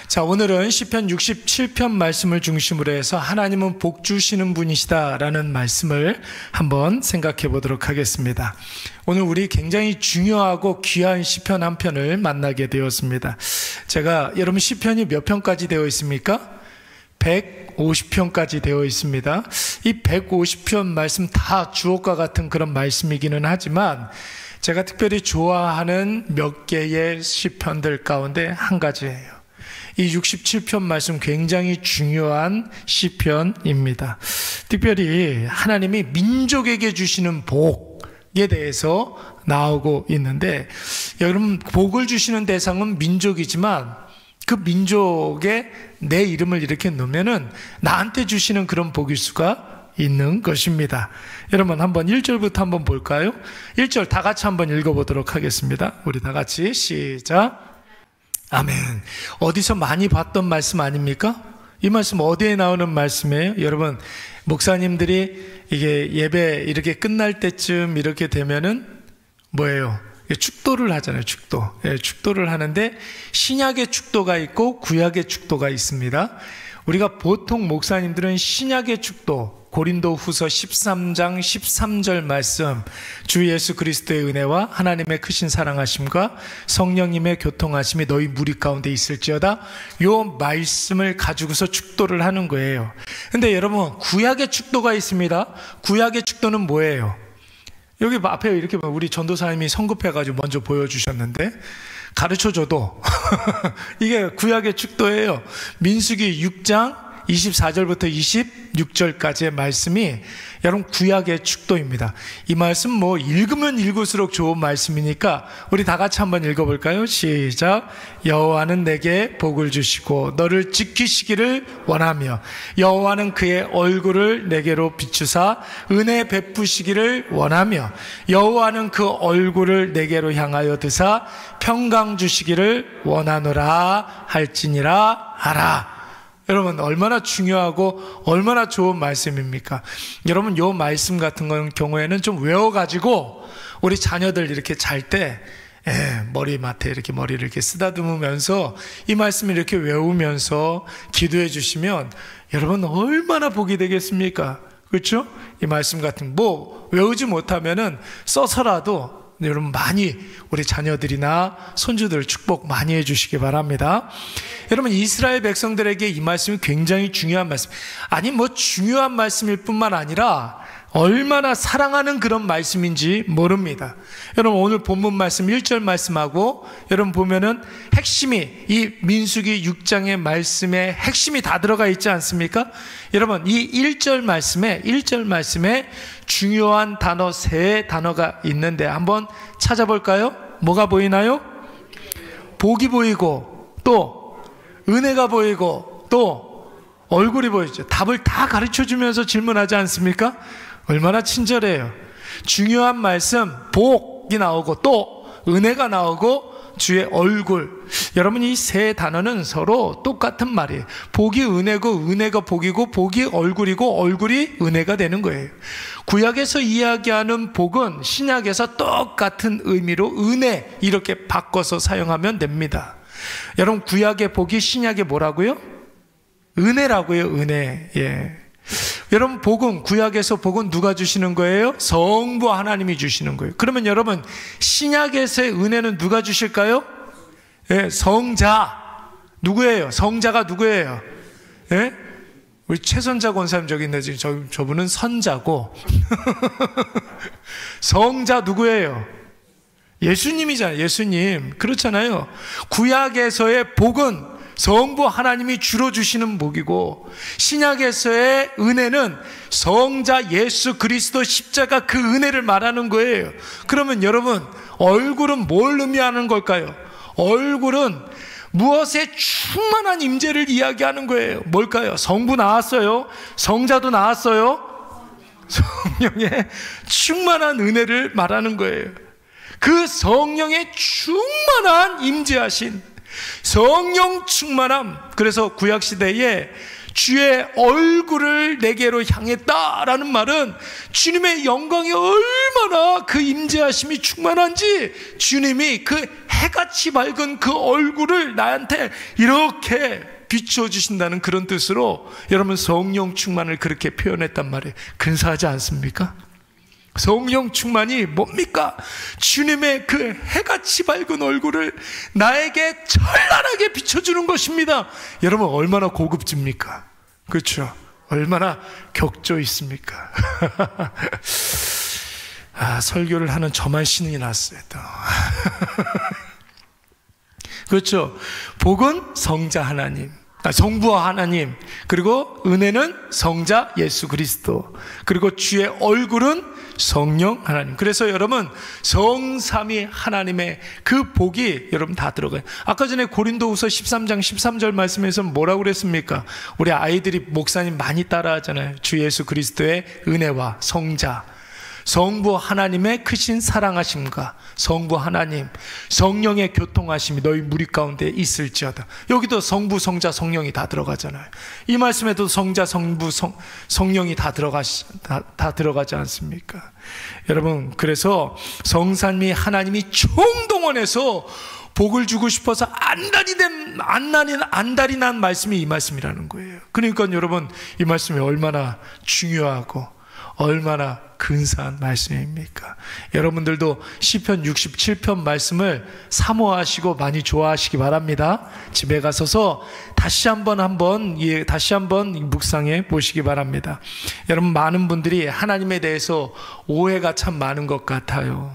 자, 오늘은 시편 67편 말씀을 중심으로 해서 하나님은 복 주시는 분이시다라는 말씀을 한번 생각해 보도록 하겠습니다. 오늘 우리 굉장히 중요하고 귀한 시편 한 편을 만나게 되었습니다. 제가 여러분 시편이 몇 편까지 되어 있습니까? 150편까지 되어 있습니다. 이 150편 말씀 다 주옥과 같은 그런 말씀이기는 하지만 제가 특별히 좋아하는 몇 개의 시편들 가운데 한 가지예요. 이 67편 말씀 굉장히 중요한 시편입니다. 특별히 하나님이 민족에게 주시는 복에 대해서 나오고 있는데, 여러분 복을 주시는 대상은 민족이지만 그 민족에 내 이름을 이렇게 넣으면은 나한테 주시는 그런 복일 수가 있는 것입니다. 여러분 한번 1절부터 한번 볼까요? 1절 다 같이 한번 읽어보도록 하겠습니다. 우리 다 같이 시작. 아멘. 어디서 많이 봤던 말씀 아닙니까? 이 말씀 어디에 나오는 말씀이에요? 여러분, 목사님들이 이게 예배 이렇게 끝날 때쯤 이렇게 되면은 뭐예요? 축도를 하잖아요. 축도. 예, 축도를 하는데 신약의 축도가 있고 구약의 축도가 있습니다. 우리가 보통 목사님들은 신약의 축도, 고린도후서 13장 13절 말씀, 주 예수 그리스도의 은혜와 하나님의 크신 사랑하심과 성령님의 교통하심이 너희 무리 가운데 있을지어다, 요 말씀을 가지고서 축도를 하는 거예요. 근데 여러분, 구약의 축도가 있습니다. 구약의 축도는 뭐예요? 여기 앞에 이렇게 우리 전도사님이 성급해가지고 먼저 보여주셨는데, 가르쳐줘도 이게 구약의 축도예요. 민수기 6장 24절부터 26절까지의 말씀이 여러분 구약의 축도입니다. 이 말씀 뭐 읽으면 읽을수록 좋은 말씀이니까 우리 다 같이 한번 읽어볼까요? 시작. 여호와는 내게 복을 주시고 너를 지키시기를 원하며 여호와는 그의 얼굴을 내게로 비추사 은혜 베푸시기를 원하며 여호와는 그 얼굴을 내게로 향하여 드사 평강 주시기를 원하노라 할지니라 하라. 여러분 얼마나 중요하고 얼마나 좋은 말씀입니까? 여러분 요 말씀 같은 경우에는 좀 외워가지고 우리 자녀들 이렇게 잘 때 머리맡에 이렇게 머리를 이렇게 쓰다듬으면서 이 말씀을 이렇게 외우면서 기도해 주시면 여러분 얼마나 복이 되겠습니까? 그렇죠? 이 말씀 같은 뭐 외우지 못하면은 써서라도 여러분 많이 우리 자녀들이나 손주들 축복 많이 해주시기 바랍니다. 여러분 이스라엘 백성들에게 이 말씀이 굉장히 중요한 말씀, 아니 뭐 중요한 말씀일 뿐만 아니라 얼마나 사랑하는 그런 말씀인지 모릅니다. 여러분 오늘 본문 말씀 1절 말씀하고 여러분 보면은 핵심이 이 민수기 6장의 말씀에 핵심이 다 들어가 있지 않습니까? 여러분 이 1절 말씀에 중요한 단어 세 단어가 있는데 한번 찾아볼까요? 뭐가 보이나요? 복이 보이고 또 은혜가 보이고 또 얼굴이 보이죠. 답을 다 가르쳐주면서 질문하지 않습니까? 얼마나 친절해요. 중요한 말씀 복이 나오고 또 은혜가 나오고 주의 얼굴. 여러분 이 세 단어는 서로 똑같은 말이에요. 복이 은혜고 은혜가 복이고 복이 얼굴이고 얼굴이 은혜가 되는 거예요. 구약에서 이야기하는 복은 신약에서 똑같은 의미로 은혜 이렇게 바꿔서 사용하면 됩니다. 여러분 구약의 복이 신약의 뭐라고요? 은혜라고요. 은혜. 예. 여러분 복은 구약에서 복은 누가 주시는 거예요? 성부 하나님이 주시는 거예요. 그러면 여러분 신약에서의 은혜는 누가 주실까요? 예, 성자. 누구예요? 성자가 누구예요? 예? 우리 최선자 권사님 저기 있는데 지금 저분은 선자고 성자 누구예요? 예수님이잖아요. 예수님. 그렇잖아요. 구약에서의 복은 성부 하나님이 주로 주시는 복이고 신약에서의 은혜는 성자 예수 그리스도 십자가 그 은혜를 말하는 거예요. 그러면 여러분 얼굴은 뭘 의미하는 걸까요? 얼굴은 무엇의 충만한 임재를 이야기하는 거예요. 뭘까요? 성부 나왔어요. 성자도 나왔어요. 성령의 충만한 은혜를 말하는 거예요. 그 성령의 충만한 임재하신 성령 충만함. 그래서 구약시대에 주의 얼굴을 내게로 향했다라는 말은 주님의 영광이 얼마나 그 임재하심이 충만한지 주님이 그 해같이 밝은 그 얼굴을 나한테 이렇게 비춰주신다는 그런 뜻으로 여러분 성령 충만을 그렇게 표현했단 말이에요. 근사하지 않습니까? 성령 충만이 뭡니까? 주님의 그 해같이 밝은 얼굴을 나에게 찬란하게 비춰주는 것입니다. 여러분 얼마나 고급집니까? 그렇죠? 얼마나 격조 있습니까? 설교를 하는 저만 신이 났어요 또. 그렇죠? 복은 성자 하나님, 성부와 하나님, 그리고 은혜는 성자 예수 그리스도, 그리고 주의 얼굴은 성령 하나님. 그래서 여러분 성삼위 하나님의 그 복이 여러분 다 들어가요. 아까 전에 고린도후서 13장 13절 말씀에서 뭐라고 그랬습니까? 우리 아이들이 목사님 많이 따라하잖아요. 주 예수 그리스도의 은혜와 성자, 성부 하나님의 크신 사랑하심과 성부 하나님 성령의 교통하심이 너희 무리 가운데 있을지어다. 여기도 성부 성자 성령이 다 들어가잖아요. 이 말씀에도 성자 성부 성령이 다 들어가지 않습니까? 여러분 그래서 성삼위 하나님이 총동원해서 복을 주고 싶어서 안달이 난 말씀이 이 말씀이라는 거예요. 그러니까 여러분 이 말씀이 얼마나 중요하고 얼마나 근사한 말씀입니까? 여러분들도 시편 67편 말씀을 사모하시고 많이 좋아하시기 바랍니다. 집에 가서서 다시 한번 묵상해 보시기 바랍니다. 여러분 많은 분들이 하나님에 대해서 오해가 참 많은 것 같아요.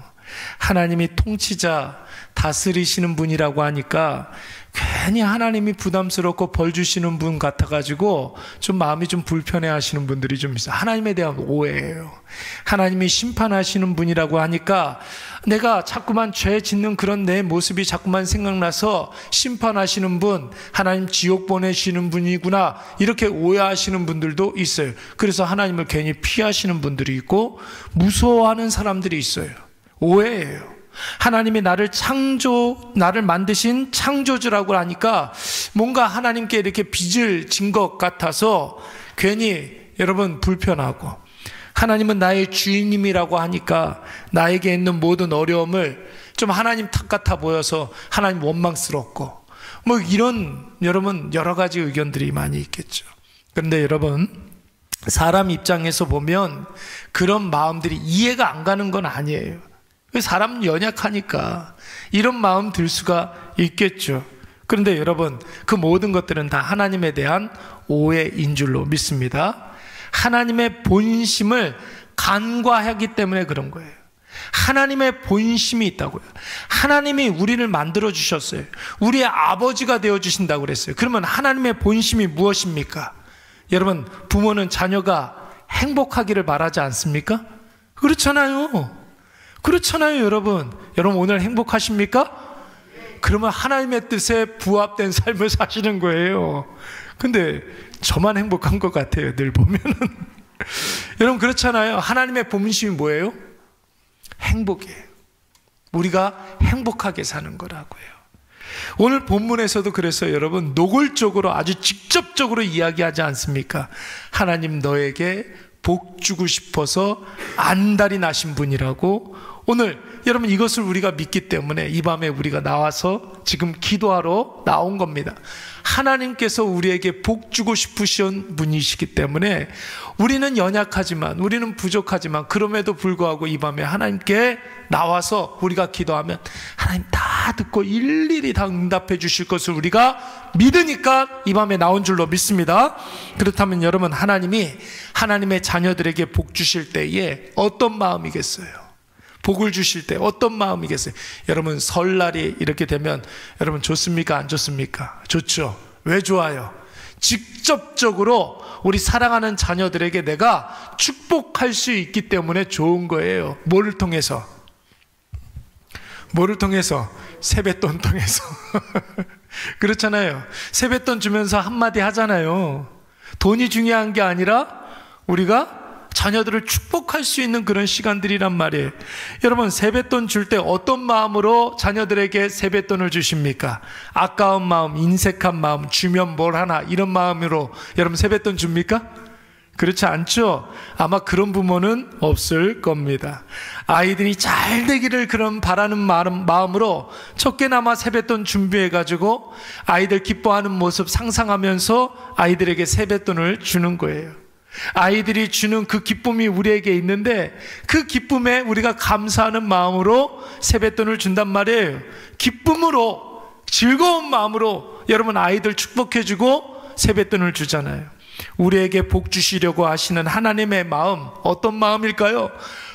하나님이 통치자 다스리시는 분이라고 하니까 괜히 하나님이 부담스럽고 벌 주시는 분 같아가지고 좀 마음이 좀 불편해 하시는 분들이 좀 있어요. 하나님에 대한 오해예요. 하나님이 심판하시는 분이라고 하니까 내가 자꾸만 죄 짓는 그런 내 모습이 자꾸만 생각나서 심판하시는 분, 하나님 지옥 보내시는 분이구나 이렇게 오해하시는 분들도 있어요. 그래서 하나님을 괜히 피하시는 분들이 있고 무서워하는 사람들이 있어요. 오해예요. 하나님이 나를 만드신 창조주라고 하니까 뭔가 하나님께 이렇게 빚을 진 것 같아서 괜히 여러분 불편하고, 하나님은 나의 주인님이라고 하니까 나에게 있는 모든 어려움을 좀 하나님 탓 같아 보여서 하나님 원망스럽고 뭐 이런 여러분 여러 가지 의견들이 많이 있겠죠. 그런데 여러분 사람 입장에서 보면 그런 마음들이 이해가 안 가는 건 아니에요. 사람은 연약하니까 이런 마음 들 수가 있겠죠. 그런데 여러분 그 모든 것들은 다 하나님에 대한 오해인 줄로 믿습니다. 하나님의 본심을 간과하기 때문에 그런 거예요. 하나님의 본심이 있다고요. 하나님이 우리를 만들어 주셨어요. 우리의 아버지가 되어 주신다고 그랬어요. 그러면 하나님의 본심이 무엇입니까? 여러분 부모는 자녀가 행복하기를 바라지 않습니까? 그렇잖아요. 여러분 오늘 행복하십니까? 그러면 하나님의 뜻에 부합된 삶을 사시는 거예요. 근데 저만 행복한 것 같아요, 늘 보면은. 여러분 그렇잖아요. 하나님의 본심이 뭐예요? 행복이에요. 우리가 행복하게 사는 거라고요. 오늘 본문에서도 그래서 여러분 노골적으로 아주 직접적으로 이야기하지 않습니까? 하나님 너에게 복 주고 싶어서 안달이 나신 분이라고. 오늘 여러분 이것을 우리가 믿기 때문에 이 밤에 우리가 나와서 지금 기도하러 나온 겁니다. 하나님께서 우리에게 복 주고 싶으신 분이시기 때문에 우리는 연약하지만, 우리는 부족하지만 그럼에도 불구하고 이 밤에 하나님께 나와서 우리가 기도하면 하나님 다 듣고 일일이 다 응답해 주실 것을 우리가 믿으니까 이 밤에 나온 줄로 믿습니다. 그렇다면 여러분 하나님이 하나님의 자녀들에게 복 주실 때에 어떤 마음이겠어요? 복을 주실 때 어떤 마음이겠어요? 여러분 설날이 이렇게 되면 여러분 좋습니까? 안 좋습니까? 좋죠. 왜 좋아요? 직접적으로 우리 사랑하는 자녀들에게 내가 축복할 수 있기 때문에 좋은 거예요. 뭐를 통해서? 세뱃돈 통해서. 그렇잖아요. 세뱃돈 주면서 한마디 하잖아요. 돈이 중요한 게 아니라 우리가 자녀들을 축복할 수 있는 그런 시간들이란 말이에요. 여러분, 세뱃돈 줄 때 어떤 마음으로 자녀들에게 세뱃돈을 주십니까? 아까운 마음, 인색한 마음, 주면 뭘 하나 이런 마음으로 여러분 세뱃돈 줍니까? 그렇지 않죠? 아마 그런 부모는 없을 겁니다. 아이들이 잘 되기를 그런 바라는 마음으로 적게나마 세뱃돈 준비해가지고 아이들 기뻐하는 모습 상상하면서 아이들에게 세뱃돈을 주는 거예요. 아이들이 주는 그 기쁨이 우리에게 있는데 그 기쁨에 우리가 감사하는 마음으로 세뱃돈을 준단 말이에요. 기쁨으로, 즐거운 마음으로 여러분 아이들 축복해주고 세뱃돈을 주잖아요. 우리에게 복 주시려고 하시는 하나님의 마음, 어떤 마음일까요?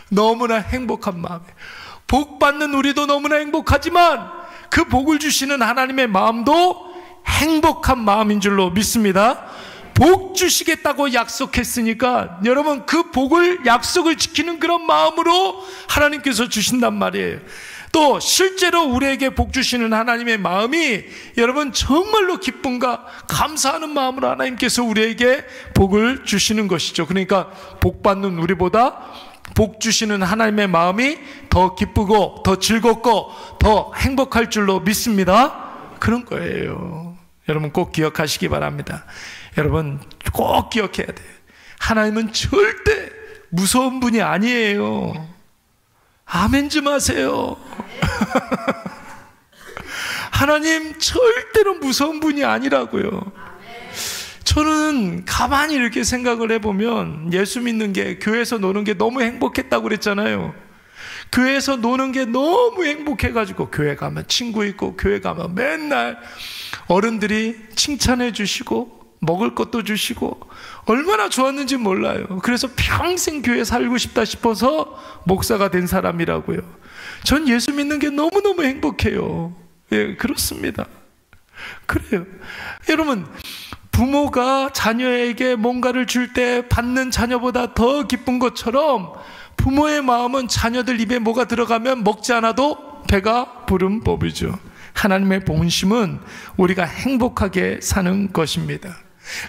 너무나 행복한 마음이에요. 복 받는 우리도 너무나 행복하지만 그 복을 주시는 하나님의 마음도 행복한 마음인 줄로 믿습니다. 복 주시겠다고 약속했으니까 여러분 그 복을, 약속을 지키는 그런 마음으로 하나님께서 주신단 말이에요. 또 실제로 우리에게 복 주시는 하나님의 마음이 여러분 정말로 기쁨과 감사하는 마음으로 하나님께서 우리에게 복을 주시는 것이죠. 그러니까 복 받는 우리보다 복 주시는 하나님의 마음이 더 기쁘고 더 즐겁고 더 행복할 줄로 믿습니다. 그런 거예요. 여러분 꼭 기억하시기 바랍니다. 여러분 꼭 기억해야 돼요. 하나님은 절대 무서운 분이 아니에요. 아멘 좀 하세요. 하나님 절대로 무서운 분이 아니라고요. 저는 가만히 이렇게 생각을 해보면 예수 믿는 게, 교회에서 노는 게 너무 행복했다고 그랬잖아요. 교회에서 노는 게 너무 행복해가지고 교회 가면 친구 있고 교회 가면 맨날 어른들이 칭찬해 주시고 먹을 것도 주시고 얼마나 좋았는지 몰라요. 그래서 평생 교회 살고 싶다 싶어서 목사가 된 사람이라고요. 전 예수 믿는 게 너무너무 행복해요. 예, 그렇습니다. 그래요. 여러분, 부모가 자녀에게 뭔가를 줄 때 받는 자녀보다 더 기쁜 것처럼 부모의 마음은 자녀들 입에 뭐가 들어가면 먹지 않아도 배가 부른 법이죠. 하나님의 본심은 우리가 행복하게 사는 것입니다.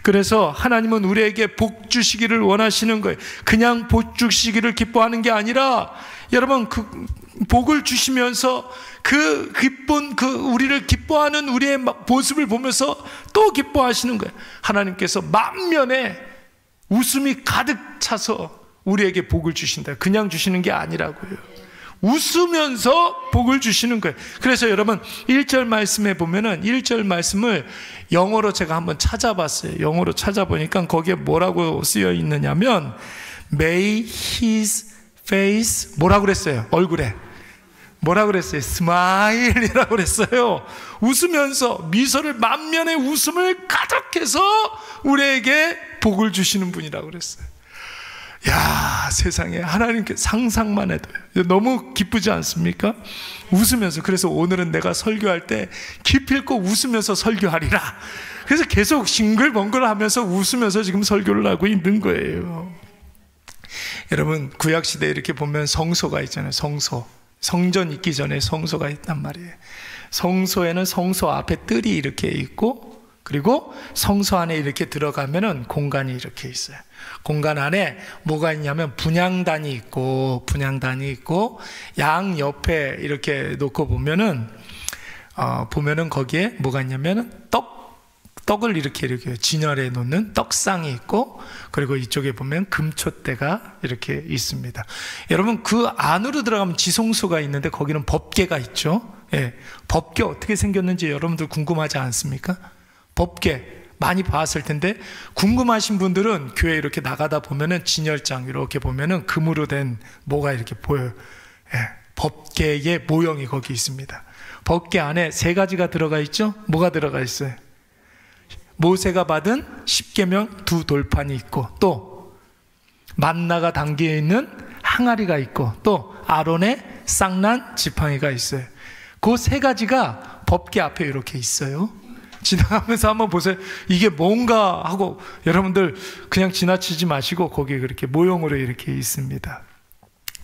그래서 하나님은 우리에게 복 주시기를 원하시는 거예요. 그냥 복 주시기를 기뻐하는 게 아니라 여러분 그 복을 주시면서 그 기쁜, 우리를 기뻐하는 우리의 모습을 보면서 또 기뻐하시는 거예요. 하나님께서 만면에 웃음이 가득 차서 우리에게 복을 주신다. 그냥 주시는 게 아니라고요. 웃으면서 복을 주시는 거예요. 그래서 여러분 1절 말씀에 보면은 1절 말씀을 영어로 제가 한번 찾아봤어요. 영어로 찾아보니까 거기에 뭐라고 쓰여 있느냐면 May his face, 뭐라고 그랬어요? 얼굴에 뭐라고 그랬어요? 스마일이라고 그랬어요. 웃으면서 미소를, 만면의 웃음을 가득해서 우리에게 복을 주시는 분이라고 그랬어요. 야, 세상에 하나님께 상상만 해도 너무 기쁘지 않습니까? 웃으면서. 그래서 오늘은 내가 설교할 때 기필코 웃으면서 설교하리라. 그래서 계속 싱글벙글 하면서 웃으면서 지금 설교를 하고 있는 거예요. 여러분 구약시대에 이렇게 보면 성소가 있잖아요. 성전 있기 전에 성소가 있단 말이에요. 성소에는 성소 앞에 뜰이 이렇게 있고, 그리고 성소 안에 이렇게 들어가면은 공간이 이렇게 있어요. 공간 안에 뭐가 있냐면 분향단이 있고 양 옆에 이렇게 놓고 보면은 거기에 뭐가 있냐면은 떡을 이렇게 진열해 놓는 떡상이 있고, 그리고 이쪽에 보면 금촛대가 이렇게 있습니다. 여러분 그 안으로 들어가면 지성소가 있는데 거기는 법궤가 있죠. 예, 법궤 어떻게 생겼는지 여러분들 궁금하지 않습니까? 법궤 많이 봤을 텐데 궁금하신 분들은 교회 이렇게 나가다 보면은 진열장 이렇게 보면은 금으로 된 뭐가 이렇게 보여요. 예, 법궤의 모형이 거기 있습니다. 법궤 안에 3가지가 들어가 있죠. 뭐가 들어가 있어요? 모세가 받은 십계명 2돌판이 있고, 또 만나가 담겨 있는 항아리가 있고, 또 아론의 쌍난 지팡이가 있어요. 그 3가지가 법궤 앞에 이렇게 있어요. 지나가면서 한번 보세요. 이게 뭔가 하고 여러분들 그냥 지나치지 마시고 거기에 그렇게 모형으로 이렇게 있습니다.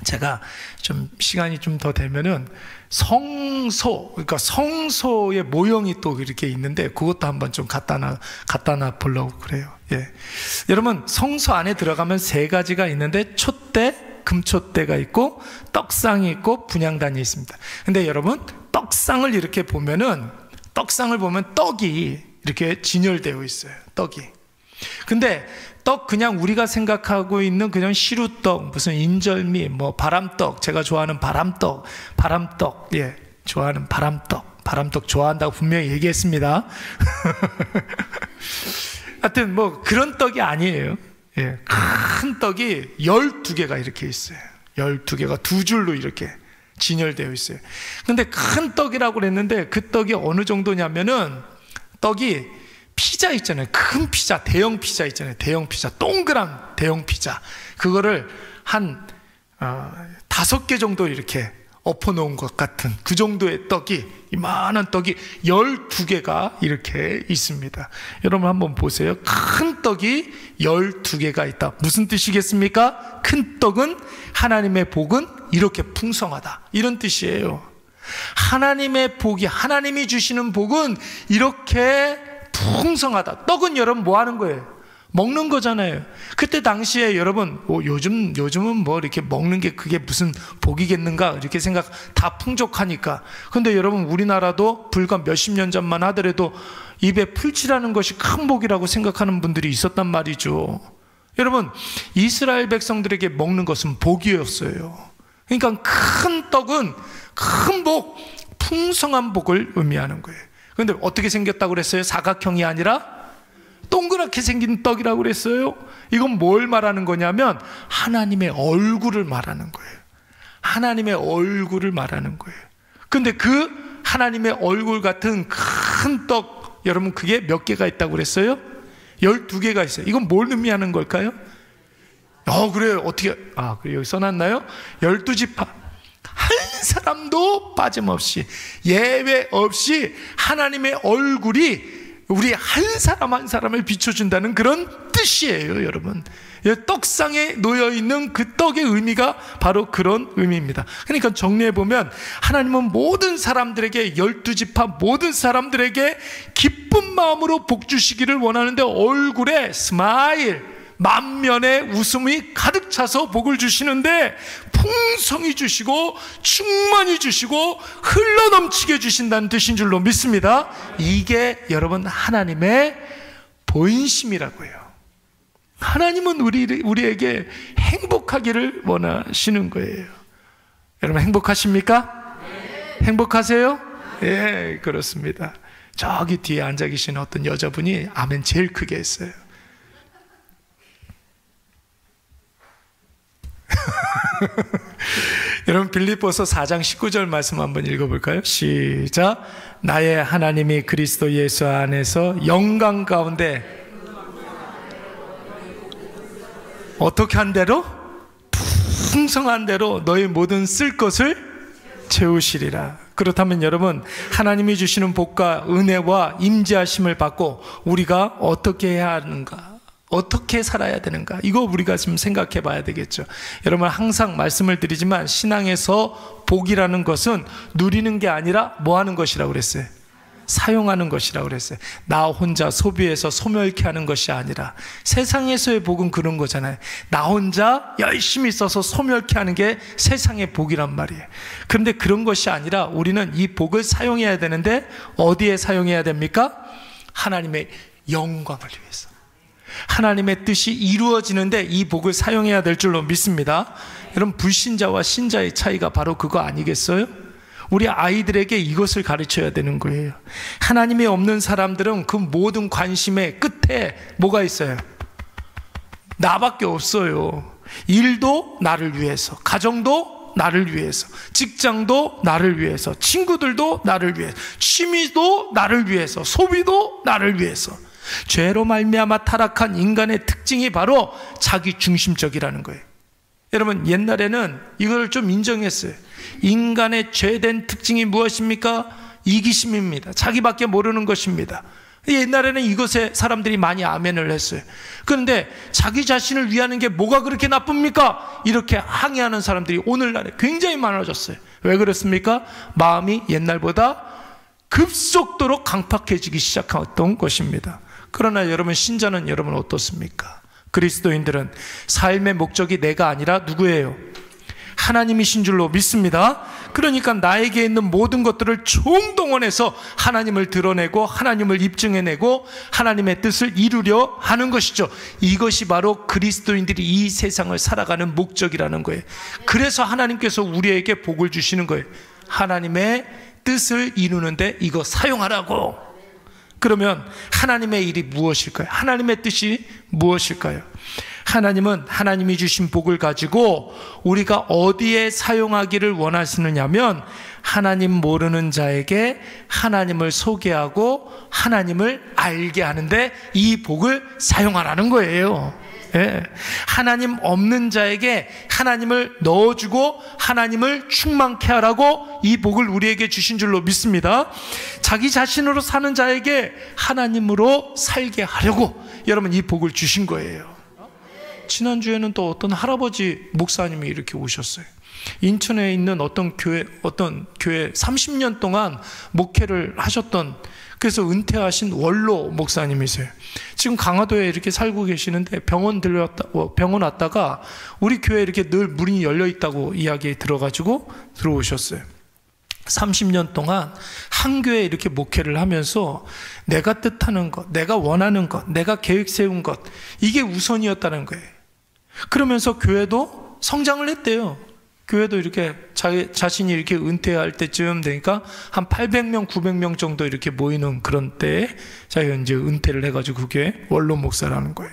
제가 좀 시간이 좀 더 되면은 성소, 그러니까 성소의 모형이 또 이렇게 있는데 그것도 한번 좀 갖다 놔 보려고 그래요. 예. 여러분, 성소 안에 들어가면 세 가지가 있는데 촛대, 금촛대가 있고 떡상이 있고 분향단이 있습니다. 근데 여러분, 떡상을 이렇게 보면은 떡이 이렇게 진열되어 있어요. 떡이. 근데 떡 그냥 우리가 생각하고 있는 그냥 시루떡, 무슨 인절미, 뭐 바람떡, 제가 좋아하는 바람떡, 예, 좋아하는 바람떡 좋아한다고 분명히 얘기했습니다. 하여튼 뭐 그런 떡이 아니에요. 예, 큰 떡이 12개가 이렇게 있어요. 12개가 두 줄로 이렇게 진열되어 있어요. 근데 큰 떡이라고 그랬는데 그 떡이 어느 정도냐면은 떡이 피자 있잖아요. 큰 피자, 대형 피자 있잖아요. 대형 피자, 동그란 대형 피자. 그거를 한 5개 정도 이렇게 엎어놓은 것 같은 그 정도의 떡이, 이만한 떡이 12개가 이렇게 있습니다. 여러분 한번 보세요. 큰 떡이 12개가 있다. 무슨 뜻이겠습니까? 큰 떡은 하나님의 복은 이렇게 풍성하다, 이런 뜻이에요. 하나님의 복이, 하나님이 주시는 복은 이렇게 풍성하다. 떡은 여러분 뭐 하는 거예요? 먹는 거잖아요. 그때 당시에 여러분 요즘은 뭐 이렇게 먹는 게 그게 무슨 복이겠는가 이렇게 생각, 다 풍족하니까. 근데 여러분, 우리나라도 불과 몇십 년 전만 하더라도 입에 풀칠하는 것이 큰 복이라고 생각하는 분들이 있었단 말이죠. 여러분, 이스라엘 백성들에게 먹는 것은 복이었어요. 그러니까 큰 떡은 큰 복, 풍성한 복을 의미하는 거예요. 그런데 어떻게 생겼다고 그랬어요? 사각형이 아니라 동그랗게 생긴 떡이라고 그랬어요. 이건 뭘 말하는 거냐면 하나님의 얼굴을 말하는 거예요. 하나님의 얼굴을 말하는 거예요. 근데 그 하나님의 얼굴 같은 큰 떡, 여러분 그게 몇 개가 있다고 그랬어요? 12개가 있어요. 이건 뭘 의미하는 걸까요? 그래요. 어떻게, 그래, 여기 써놨나요? 12지파 한 사람도 빠짐없이, 예외 없이 하나님의 얼굴이 우리 한 사람 한 사람을 비춰준다는 그런 뜻이에요. 여러분, 떡상에 놓여있는 그 떡의 의미가 바로 그런 의미입니다. 그러니까 정리해보면 하나님은 모든 사람들에게, 12지파 모든 사람들에게 기쁜 마음으로 복 주시기를 원하는데 얼굴에 스마일, 만면에 웃음이 가득 차서 복을 주시는데 풍성히 주시고 충만히 주시고 흘러넘치게 주신다는 뜻인 줄로 믿습니다. 이게 여러분 하나님의 본심이라고 해요. 하나님은 우리에게 행복하기를 원하시는 거예요. 여러분 행복하십니까? 네. 행복하세요? 예, 그렇습니다. 저기 뒤에 앉아 계신 어떤 여자분이 아멘 제일 크게 했어요. 여러분 빌립보서 4장 19절 말씀 한번 읽어볼까요? 시작. 나의 하나님이 그리스도 예수 안에서 영광 가운데 어떻게 한 대로? 풍성한 대로 너희 모든 쓸 것을 채우시리라. 그렇다면 여러분, 하나님이 주시는 복과 은혜와 임재하심을 받고 우리가 어떻게 해야 하는가? 어떻게 살아야 되는가? 이거 우리가 좀 생각해 봐야 되겠죠. 여러분 항상 말씀을 드리지만 신앙에서 복이라는 것은 누리는 게 아니라 뭐 하는 것이라고 그랬어요? 사용하는 것이라고 그랬어요. 나 혼자 소비해서 소멸케 하는 것이 아니라, 세상에서의 복은 그런 거잖아요. 나 혼자 열심히 써서 소멸케 하는 게 세상의 복이란 말이에요. 그런데 그런 것이 아니라 우리는 이 복을 사용해야 되는데 어디에 사용해야 됩니까? 하나님의 영광을 위해서, 하나님의 뜻이 이루어지는데 이 복을 사용해야 될 줄로 믿습니다. 여러분, 불신자와 신자의 차이가 바로 그거 아니겠어요? 우리 아이들에게 이것을 가르쳐야 되는 거예요. 하나님이 없는 사람들은 그 모든 관심의 끝에 뭐가 있어요? 나밖에 없어요. 일도 나를 위해서, 가정도 나를 위해서, 직장도 나를 위해서, 친구들도 나를 위해서, 취미도 나를 위해서, 소비도 나를 위해서. 죄로 말미암아 타락한 인간의 특징이 바로 자기 중심적이라는 거예요. 여러분, 옛날에는 이걸 좀 인정했어요. 인간의 죄된 특징이 무엇입니까? 이기심입니다. 자기밖에 모르는 것입니다. 옛날에는 이것에 사람들이 많이 아멘을 했어요. 그런데 자기 자신을 위하는 게 뭐가 그렇게 나쁩니까? 이렇게 항의하는 사람들이 오늘날에 굉장히 많아졌어요. 왜 그렇습니까? 마음이 옛날보다 급속도로 강팍해지기 시작했던 것입니다. 그러나 여러분, 신자는 여러분 어떻습니까? 그리스도인들은 삶의 목적이 내가 아니라 누구예요? 하나님이신 줄로 믿습니다. 그러니까 나에게 있는 모든 것들을 총동원해서 하나님을 드러내고 하나님을 입증해내고 하나님의 뜻을 이루려 하는 것이죠. 이것이 바로 그리스도인들이 이 세상을 살아가는 목적이라는 거예요. 그래서 하나님께서 우리에게 복을 주시는 거예요. 하나님의 뜻을 이루는데 이거 사용하라고. 그러면 하나님의 일이 무엇일까요? 하나님의 뜻이 무엇일까요? 하나님은 하나님이 주신 복을 가지고 우리가 어디에 사용하기를 원하시느냐면, 하나님 모르는 자에게 하나님을 소개하고 하나님을 알게 하는데 이 복을 사용하라는 거예요. 예. 하나님 없는 자에게 하나님을 넣어주고 하나님을 충만케 하라고 이 복을 우리에게 주신 줄로 믿습니다. 자기 자신으로 사는 자에게 하나님으로 살게 하려고 여러분 이 복을 주신 거예요. 지난주에는 또 어떤 할아버지 목사님이 이렇게 오셨어요. 인천에 있는 어떤 교회 30년 동안 목회를 하셨던, 그래서 은퇴하신 원로 목사님이세요. 지금 강화도에 이렇게 살고 계시는데 병원 왔다가 우리 교회에 이렇게 늘 문이 열려 있다고 이야기 들어가지고 들어오셨어요. 30년 동안 한 교회에 이렇게 목회를 하면서 내가 뜻하는 것, 내가 원하는 것, 내가 계획 세운 것, 이게 우선이었다는 거예요. 그러면서 교회도 성장을 했대요. 교회도 이렇게 자신이 이렇게 은퇴할 때쯤 되니까 한 800명, 900명 정도 이렇게 모이는 그런 때에 자기가 이제 은퇴를 해가지고 그 교회 원로 목사라는 거예요.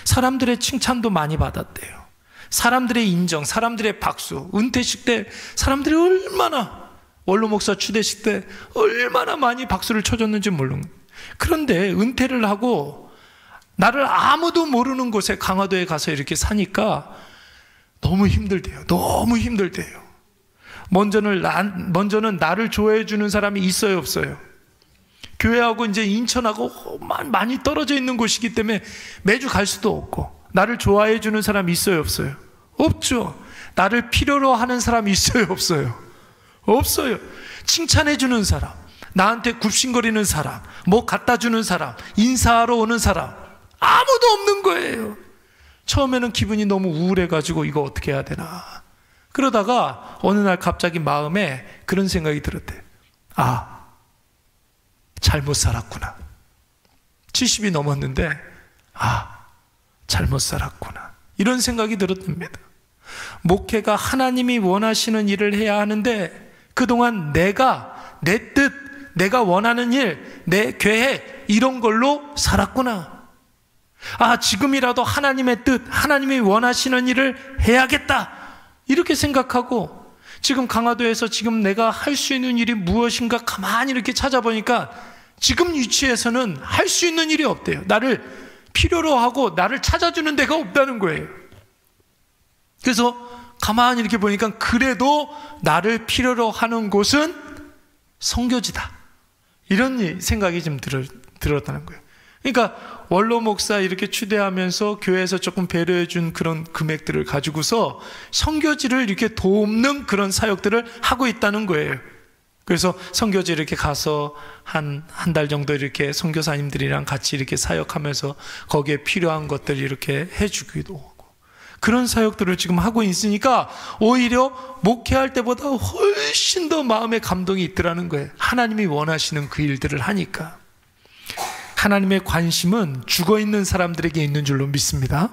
사람들의 칭찬도 많이 받았대요. 사람들의 인정, 사람들의 박수. 은퇴식 때 사람들이 얼마나, 원로 목사 추대식 때 얼마나 많이 박수를 쳐줬는지 모르는 거예요. 그런데 은퇴를 하고 나를 아무도 모르는 곳에 강화도에 가서 이렇게 사니까 너무 힘들대요. 너무 힘들대요. 먼저는 나를 좋아해 주는 사람이 있어요, 없어요? 교회하고 이제 인천하고 많이 떨어져 있는 곳이기 때문에 매주 갈 수도 없고, 나를 좋아해 주는 사람이 있어요, 없어요? 없죠. 나를 필요로 하는 사람이 있어요, 없어요? 없어요. 칭찬해 주는 사람, 나한테 굽신거리는 사람, 뭐 갖다 주는 사람, 인사하러 오는 사람, 아무도 없는 거예요. 처음에는 기분이 너무 우울해가지고 이거 어떻게 해야 되나. 그러다가 어느 날 갑자기 마음에 그런 생각이 들었대. 아, 잘못 살았구나. 70이 넘었는데 잘못 살았구나, 이런 생각이 들었답니다. 목회가 하나님이 원하시는 일을 해야 하는데 그동안 내가, 내 뜻, 내가 원하는 일, 내 계획, 이런 걸로 살았구나. 지금이라도 하나님의 뜻, 하나님이 원하시는 일을 해야겠다, 이렇게 생각하고, 지금 강화도에서 지금 내가 할 수 있는 일이 무엇인가 가만히 이렇게 찾아보니까 지금 위치에서는 할 수 있는 일이 없대요. 나를 필요로 하고 나를 찾아주는 데가 없다는 거예요. 그래서 가만히 이렇게 보니까 그래도 나를 필요로 하는 곳은 선교지다, 이런 생각이 좀 들었다는 거예요. 그러니까 원로 목사 이렇게 추대하면서 교회에서 조금 배려해 준 그런 금액들을 가지고서 선교지를 이렇게 돕는 그런 사역들을 하고 있다는 거예요. 그래서 선교지 이렇게 가서 한 달 정도 이렇게 선교사님들이랑 같이 이렇게 사역하면서 거기에 필요한 것들 이렇게 해주기도 하고, 그런 사역들을 지금 하고 있으니까 오히려 목회할 때보다 훨씬 더 마음에 감동이 있더라는 거예요. 하나님이 원하시는 그 일들을 하니까. 하나님의 관심은 죽어있는 사람들에게 있는 줄로 믿습니다.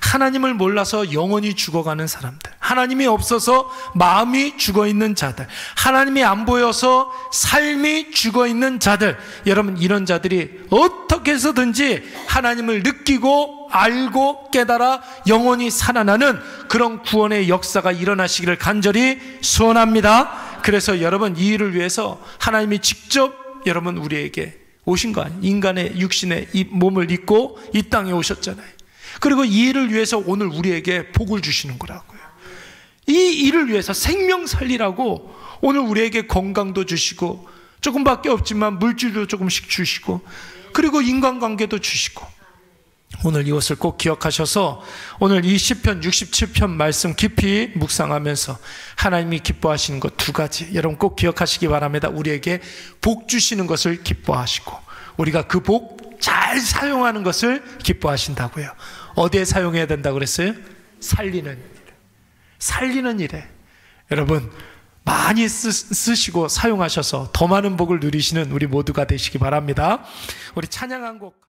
하나님을 몰라서 영원히 죽어가는 사람들, 하나님이 없어서 마음이 죽어있는 자들, 하나님이 안 보여서 삶이 죽어있는 자들, 여러분 이런 자들이 어떻게 해서든지 하나님을 느끼고 알고 깨달아 영원히 살아나는 그런 구원의 역사가 일어나시기를 간절히 소원합니다. 그래서 여러분 이 일을 위해서 하나님이 직접 여러분 우리에게 오신 거 아니에요? 인간의 육신의 이 몸을 입고 이 땅에 오셨잖아요. 그리고 이 일을 위해서 오늘 우리에게 복을 주시는 거라고요. 이 일을 위해서 생명 살리라고 오늘 우리에게 건강도 주시고 조금밖에 없지만 물질도 조금씩 주시고, 그리고 인간관계도 주시고. 오늘 이것을 꼭 기억하셔서 오늘 이 시편 67편 말씀 깊이 묵상하면서 하나님이 기뻐하시는 것 두 가지 여러분 꼭 기억하시기 바랍니다. 우리에게 복 주시는 것을 기뻐하시고, 우리가 그 복 잘 사용하는 것을 기뻐하신다고요. 어디에 사용해야 된다고 그랬어요? 살리는 일에. 여러분 많이 쓰시고 사용하셔서 더 많은 복을 누리시는 우리 모두가 되시기 바랍니다. 우리 찬양 한 곡